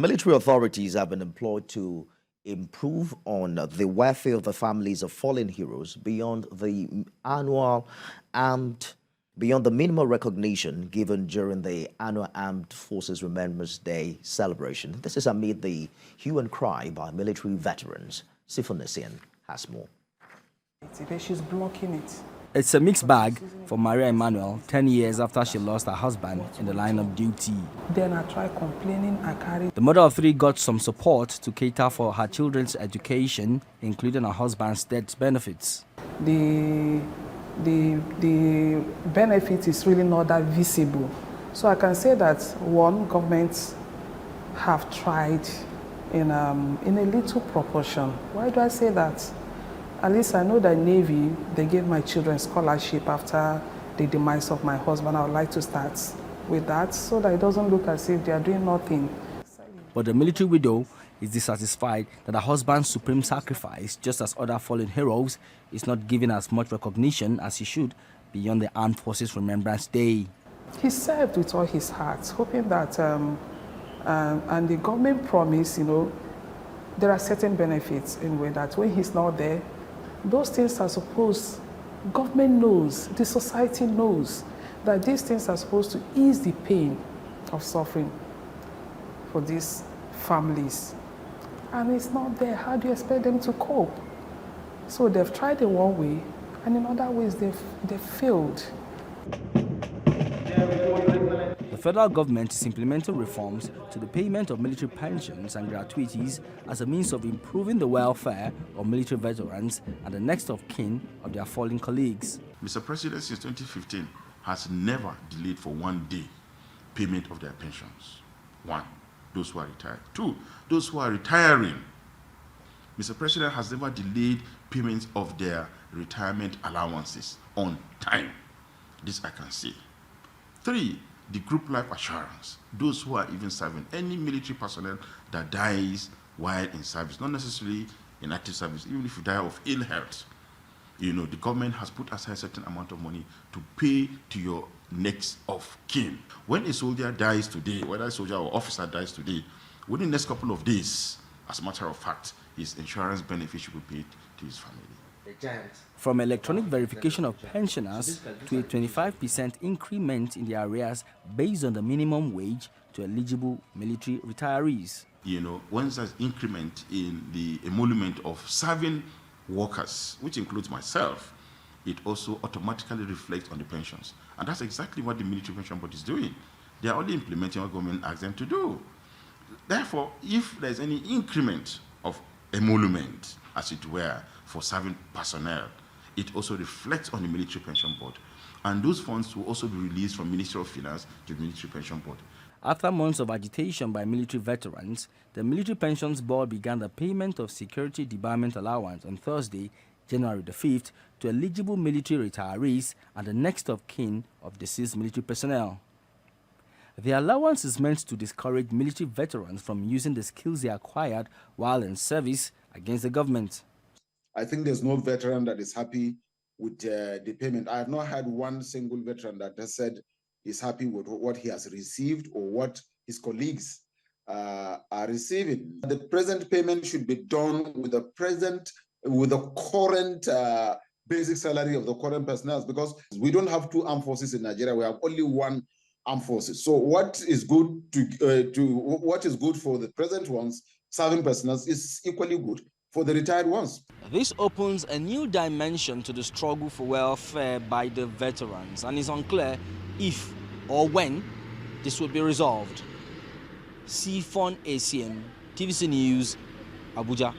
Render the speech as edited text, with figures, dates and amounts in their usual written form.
Military authorities have been employed to improve on the welfare of the families of fallen heroes beyond the minimal recognition given during the annual Armed Forces Remembrance Day celebration. This is amid the hue and cry by military veterans. Sifonesian has more. She's blocking it. It's a mixed bag for Maria Emmanuel 10 years after she lost her husband in the line of duty. Then I tried complaining, I carried. The mother of three got some support to cater for her children's education, including her husband's death benefits. The benefit is really not that visible. So I can say that one, governments have tried in a little proportion. Why do I say that? At least I know that Navy, they gave my children scholarship after the demise of my husband. I would like to start with that so that it doesn't look as if they are doing nothing. But the military widow is dissatisfied that her husband's supreme sacrifice, just as other fallen heroes, is not given as much recognition as he should beyond the Armed Forces Remembrance Day. He served with all his heart, hoping that, and the government promised, there are certain benefits in a way that when he's not there, those things are supposed, government knows, the society knows that these things are supposed to ease the pain of suffering for these families. And it's not there. How do you expect them to cope? So they've tried in one way, and in other ways they've failed. The federal government is implementing reforms to the payment of military pensions and gratuities as a means of improving the welfare of military veterans and the next of kin of their fallen colleagues. Mr. President, since 2015, has never delayed for one day payment of their pensions. One, those who are retired. Two, those who are retiring. Mr. President has never delayed payments of their retirement allowances on time. This I can say. Three, the group life assurance, those who are even serving, any military personnel that dies while in service, not necessarily in active service, even if you die of ill health, the government has put aside a certain amount of money to pay to your next of kin. When a soldier dies today, whether a soldier or officer dies today, within the next couple of days, as a matter of fact, his insurance benefit should be paid to his family. From electronic verification of pensioners to a 25% increment in their arrears based on the minimum wage to eligible military retirees. Once there's increment in the emolument of serving workers, which includes myself, it also automatically reflects on the pensions. And that's exactly what the military pension board is doing. They are only implementing what government asks them to do. Therefore, if there's any increment of emolument, as it were, for serving personnel, it also reflects on the military pension board. And those funds will also be released from Ministry of Finance to the military pension board. After months of agitation by military veterans, the Military Pensions Board began the payment of security debarment allowance on Thursday, January the 5th, to eligible military retirees and the next of kin of deceased military personnel. The allowance is meant to discourage military veterans from using the skills they acquired while in service against the government. I think there's no veteran that is happy with the payment. I have not had one single veteran that has said he's happy with what he has received or what his colleagues are receiving. The present payment should be done with the current basic salary of the current personnel, because we don't have two armed forces in Nigeria. We have only one armed forces. So what is good what is good for the present ones, serving personnel, is equally good for the retired ones. This opens a new dimension to the struggle for welfare by the veterans, and it's unclear if or when this will be resolved. Sifonesian, TVC News, Abuja.